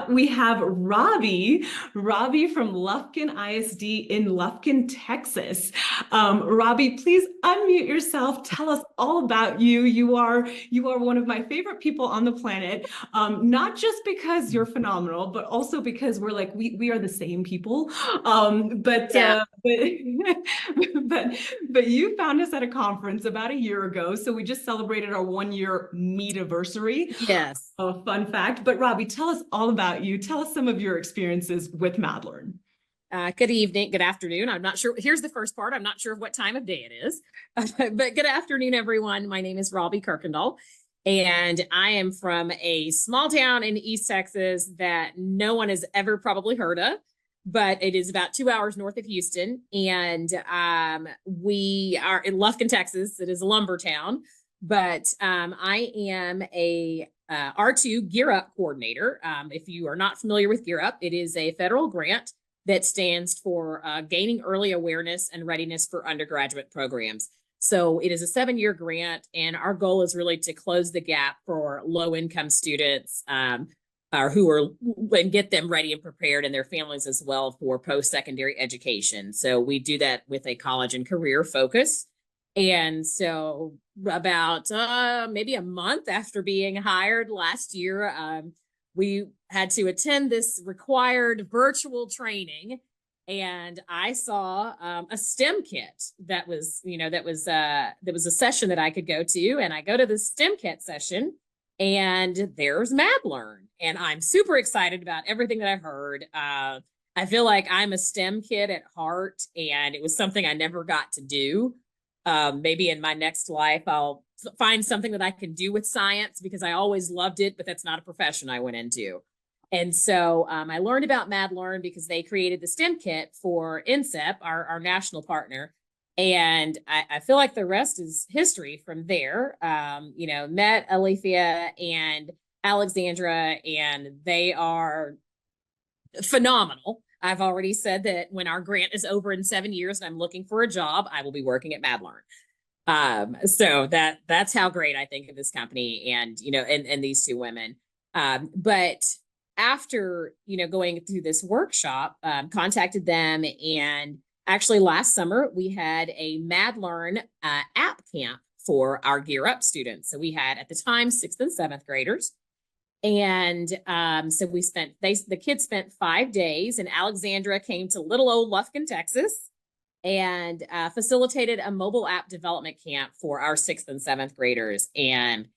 we have Robbie from Lufkin ISD in Lufkin, Texas. Robbie, please unmute yourself. Tell us all about you. You are one of my favorite people on the planet. Not just because you're phenomenal, but also because we are the same people. But Yeah. but you found us at a conference about a year ago, so we just celebrated our 1 year meet-iversary. Yes. A fun fact. But Robbie, tell us all about you. Tell us some of your experiences with Madlearn. Good evening, good afternoon. I'm not sure. Here's the first part. I'm not sure what time of day it is, but good afternoon, everyone. My name is Robbie Kuykendall, and I am from a small town in East Texas that no one has ever probably heard of, but it is about 2 hours north of Houston. And we are in Lufkin, Texas. It is a lumber town, but I am a R2 Gear Up coordinator. If you are not familiar with Gear Up, it is a federal grant that stands for Gaining Early Awareness and Readiness for Undergraduate Programs. So it is a 7-year grant, and our goal is really to close the gap for low-income students and get them ready and prepared, and their families as well, for post-secondary education. So we do that with a college and career focus. And so about maybe a month after being hired last year, we had to attend this required virtual training, and I saw a STEM kit that was a session that I could go to, and I go to the STEM kit session, and there's Madlearn, and I'm super excited about everything that I heard. I feel like I'm a STEM kid at heart, and it was something I never got to do. Maybe in my next life, I'll find something that I can do with science, because I always loved it, but that's not a profession I went into. And so I learned about Madlearn because they created the STEM kit for INSEP, our national partner. And I feel like the rest is history from there. Met Alethea and Alexandra, and they are phenomenal. I've already said that when our grant is over in 7 years and I'm looking for a job, I will be working at Madlearn. So that's how great I think of this company, and and these two women. But after going through this workshop, contacted them, and actually last summer we had a Madlearn app camp for our Gear Up students. So we had, at the time, 6th and 7th graders. And so the kids spent 5 days, and Alexandra came to little old Lufkin, Texas, and facilitated a mobile app development camp for our 6th and 7th graders. And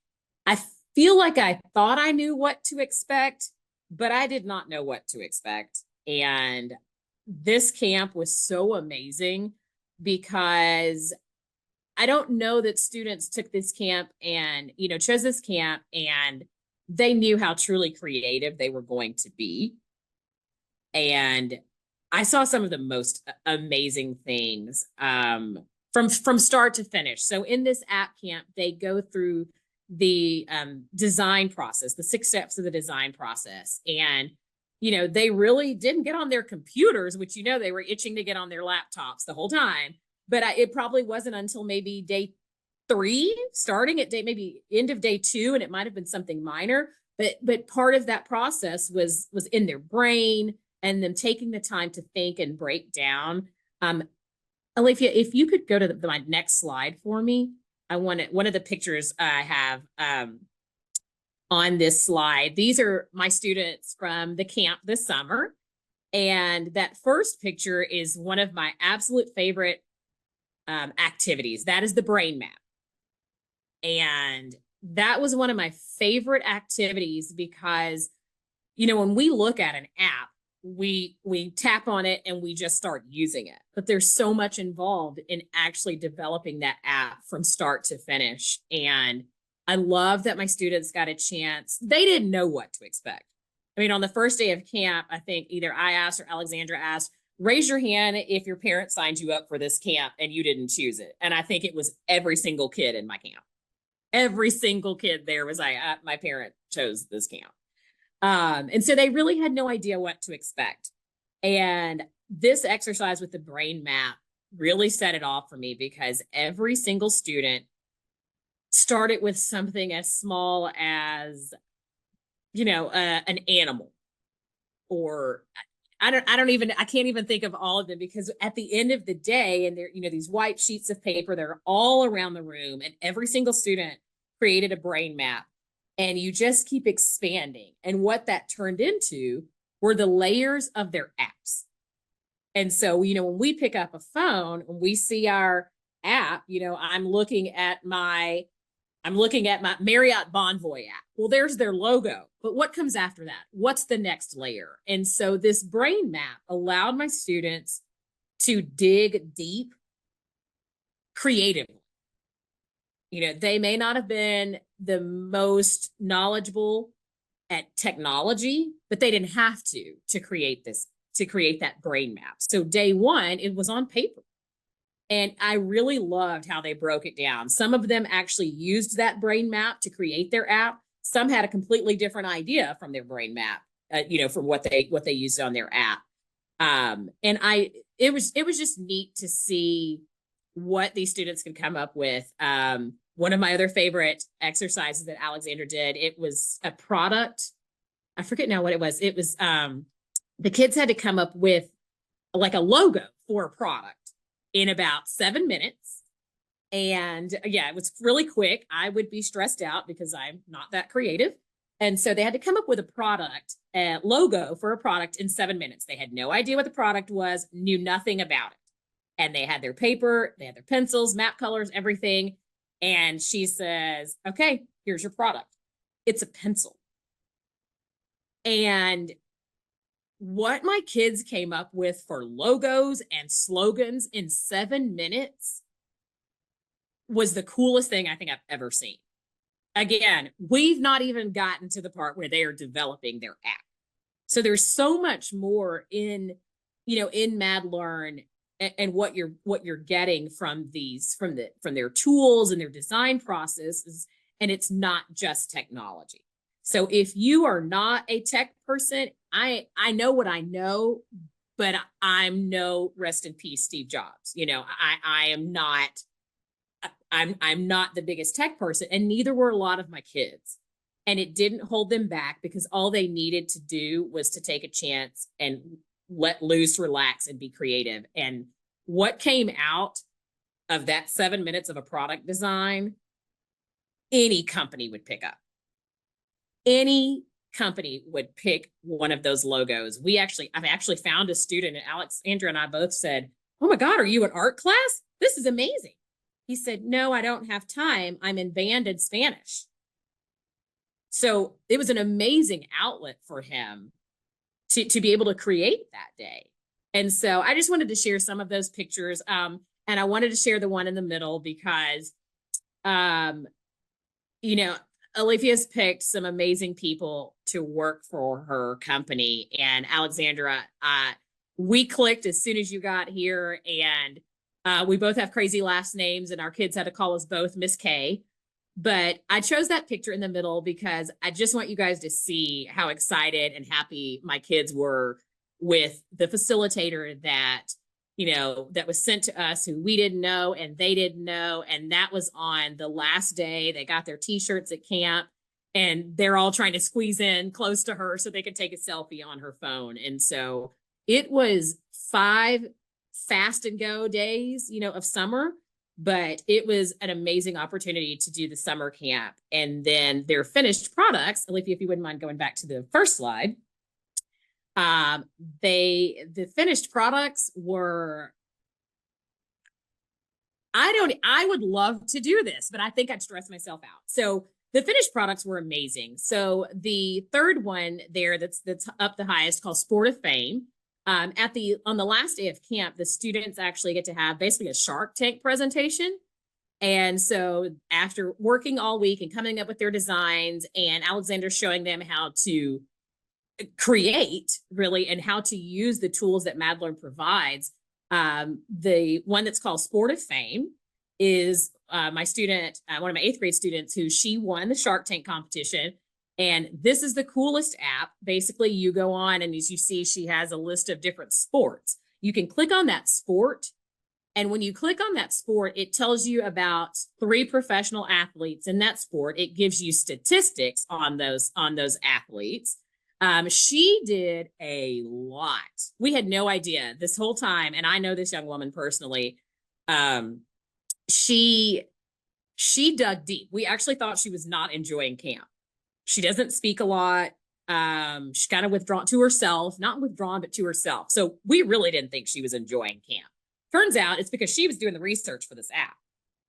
I feel like I thought I knew what to expect, but I did not know what to expect. And this camp was so amazing, because I don't know that students took this camp and, chose this camp and they knew how truly creative they were going to be. And I saw some of the most amazing things from start to finish. So in this app camp, they go through the design process, the 6 steps of the design process. And, they really didn't get on their computers, which, they were itching to get on their laptops the whole time. But it probably wasn't until maybe day 3, starting at maybe end of day 2, and it might have been something minor, but part of that process was in their brain, and them taking the time to think and break down. Alethea, if you could go to my next slide for me. I want one of the pictures I have on this slide. These are my students from the camp this summer, and that first picture is one of my absolute favorite activities. That is the brain map. And that was one of my favorite activities, because, when we look at an app, we tap on it and we just start using it. But there's so much involved in actually developing that app from start to finish. And I love that my students got a chance. They didn't know what to expect. I mean, on the first day of camp, I think either I asked or Alexandra asked, raise your hand if your parent signed you up for this camp and you didn't choose it. And I think it was every single kid in my camp. Every single kid there was like, my parent chose this camp. And so they really had no idea what to expect. And this exercise with the brain map really set it off for me, because every single student started with something as small as, an animal. or I can't even think of all of them, because at the end of the day, and they're, these white sheets of paper, they're all around the room, and every single student created a brain map, and you just keep expanding. And what that turned into were the layers of their apps. And so, when we pick up a phone, when we see our app, I'm looking at my Marriott Bonvoy app. Well, there's their logo, but what comes after that? What's the next layer? And so this brain map allowed my students to dig deep creatively. They may not have been the most knowledgeable at technology, but they didn't have to create that brain map. So day one, it was on paper. And I really loved how they broke it down. Some of them actually used that brain map to create their app. Some had a completely different idea from their brain map, from what they used on their app. And it was just neat to see what these students could come up with. One of my other favorite exercises that Alexandra did, it was a product. I forget now what it was. It was the kids had to come up with like a logo for a product in about 7 minutes. And yeah, it was really quick. I would be stressed out because I'm not that creative. And so they had to come up with a product, a logo for a product in 7 minutes. They had no idea what the product was, knew nothing about it. And they had their paper, they had their pencils, map colors, everything. And she says, okay, here's your product. It's a pencil. And what my kids came up with for logos and slogans in 7 minutes was the coolest thing I think I've ever seen. Again, we've not even gotten to the part where they are developing their app. So there's so much more in MadLearn and what you're getting from their tools and their design processes. And it's not just technology. So if you are not a tech person, I know what I know, but I'm no rest in peace, Steve Jobs. I am not, I'm not the biggest tech person, and neither were a lot of my kids. And it didn't hold them back, because all they needed to do was to take a chance and let loose, relax, and be creative. And what came out of that 7 minutes of a product design, any company would pick up. Any company would pick one of those logos. I've actually found a student, and Alexandra and I both said, oh my God, are you in art class? This is amazing. He said, no, I don't have time. I'm in band in Spanish. So it was an amazing outlet for him to be able to create that day. And so I just wanted to share some of those pictures. And I wanted to share the one in the middle because, Alethea's picked some amazing people to work for her company. And Alexandra, we clicked as soon as you got here, and we both have crazy last names, and our kids had to call us both Miss K. But I chose that picture in the middle because I just want you guys to see how excited and happy my kids were with the facilitator that was sent to us, who we didn't know and they didn't know. And that was on the last day. They got their t-shirts at camp, and they're all trying to squeeze in close to her so they could take a selfie on her phone. And so it was 5 fast and go days, of summer, but it was an amazing opportunity to do the summer camp. And then their finished products, Alethea, if you wouldn't mind going back to the first slide. The finished products were, I would love to do this, but I think I'd stress myself out. So the finished products were amazing. So the third one there that's up the highest, called Sport of Fame. On the last day of camp, the students actually get to have basically a Shark Tank presentation. And so after working all week and coming up with their designs, and Alexander showing them how to create really and how to use the tools that MadLearn provides, the one that's called Sport of Fame is my student, one of my 8th grade students, who she won the Shark Tank competition. And this is the coolest app. Basically, you go on, and as you see, she has a list of different sports. You can click on that sport. And when you click on that sport, it tells you about 3 professional athletes in that sport. It gives you statistics on those athletes. She did a lot. We had no idea this whole time, and I know this young woman personally. Um, she dug deep. We actually thought she was not enjoying camp. She doesn't speak a lot. She's kind of withdrawn to herself, not withdrawn, but to herself. So we really didn't think she was enjoying camp. Turns out it's because she was doing the research for this app.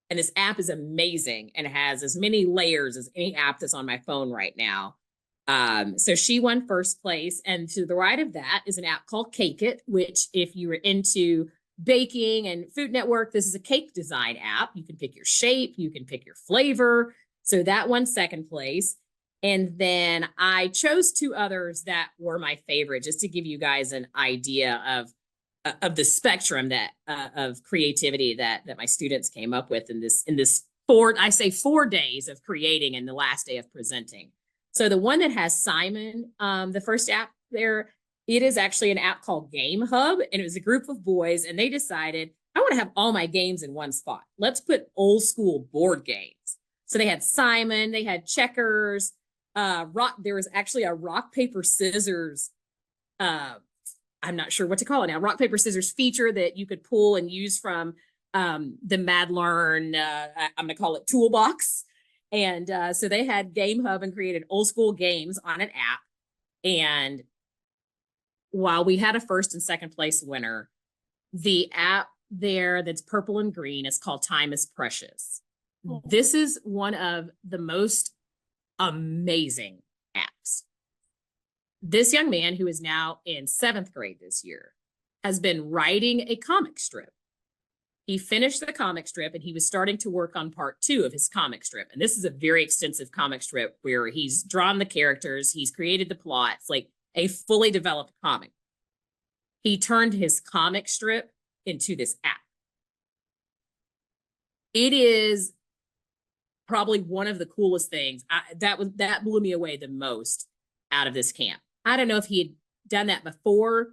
And this app is amazing and has as many layers as any app that's on my phone right now. So she won first place. And to the right of that is an app called Cake It, which if you were into baking and Food Network, this is a cake design app. You can pick your shape, you can pick your flavor. So that won second place. And then I chose two others that were my favorite, just to give you guys an idea of the spectrum that of creativity that my students came up with in this 4 days of creating and the last day of presenting. So the one that has Simon, the first app there, it is actually an app called Game Hub, and it was a group of boys, and they decided, I want to have all my games in one spot. Let's put old school board games. So they had Simon, they had checkers, there was actually a rock, paper, scissors, I'm not sure what to call it now, rock, paper, scissors feature that you could pull and use from the MadLearn, I'm going to call it toolbox. And so they had Game Hub and created old school games on an app. And while we had a first and second place winner, the app there that's purple and green is called Time is Precious. Oh. This is one of the most amazing apps. This young man, who is now in 7th grade this year, has been writing a comic strip. He finished the comic strip and he was starting to work on part 2 of his comic strip. And this is a very extensive comic strip where he's drawn the characters, he's created the plots, like a fully developed comic. He turned his comic strip into this app. It is probably one of the coolest things. That blew me away the most out of this camp. I don't know if he had done that before,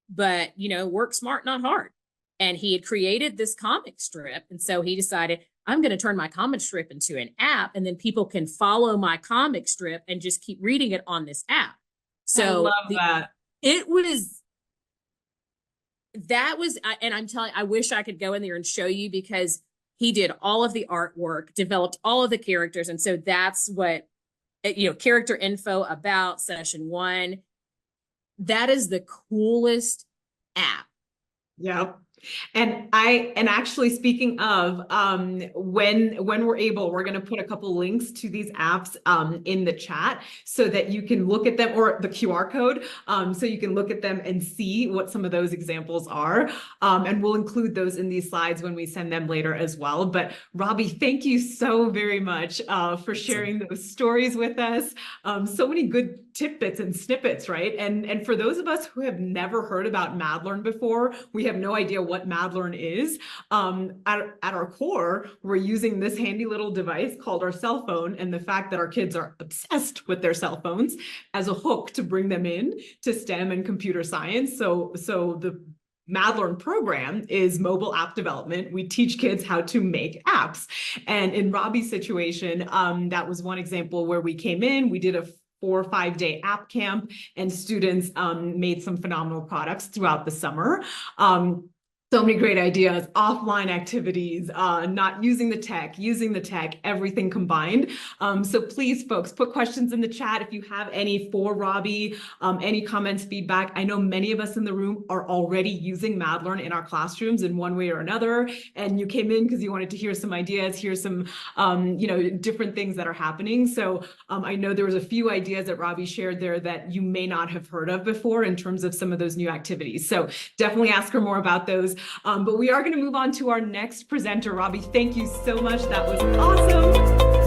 but work smart, not hard. And he had created this comic strip. And so he decided, I'm going to turn my comic strip into an app, and then people can follow my comic strip and just keep reading it on this app. So I love that. And I'm telling you, I wish I could go in there and show you, because he did all of the artwork, developed all of the characters. And so that's what, character info about session 1. That is the coolest app. Yep. And actually, speaking of, when we're able, we're going to put a couple links to these apps in the chat so that you can look at them, or the QR code, so you can look at them and see what some of those examples are. And we'll include those in these slides when we send them later as well. But Robbie, thank you so very much for sharing those stories with us. So many good tidbits and snippets, right? And for those of us who have never heard about MadLearn before, we have no idea what MadLearn is. At our core, we're using this handy little device called our cell phone, and the fact that our kids are obsessed with their cell phones as a hook to bring them in to STEM and computer science. So the MadLearn program is mobile app development. We teach kids how to make apps. And in Robbie's situation, that was one example where we came in, we did a 4 or 5 day app camp, and students made some phenomenal products throughout the summer. So many great ideas, offline activities, not using the tech, using the tech, everything combined. So please, folks, put questions in the chat if you have any for Robbie, any comments, feedback. I know many of us in the room are already using MadLearn in our classrooms in one way or another, and you came in because you wanted to hear some ideas, hear some, different things that are happening. So I know there was a few ideas that Robbie shared there that you may not have heard of before in terms of some of those new activities. So definitely ask her more about those. But we are going to move on to our next presenter. Robbie, thank you so much. That was awesome.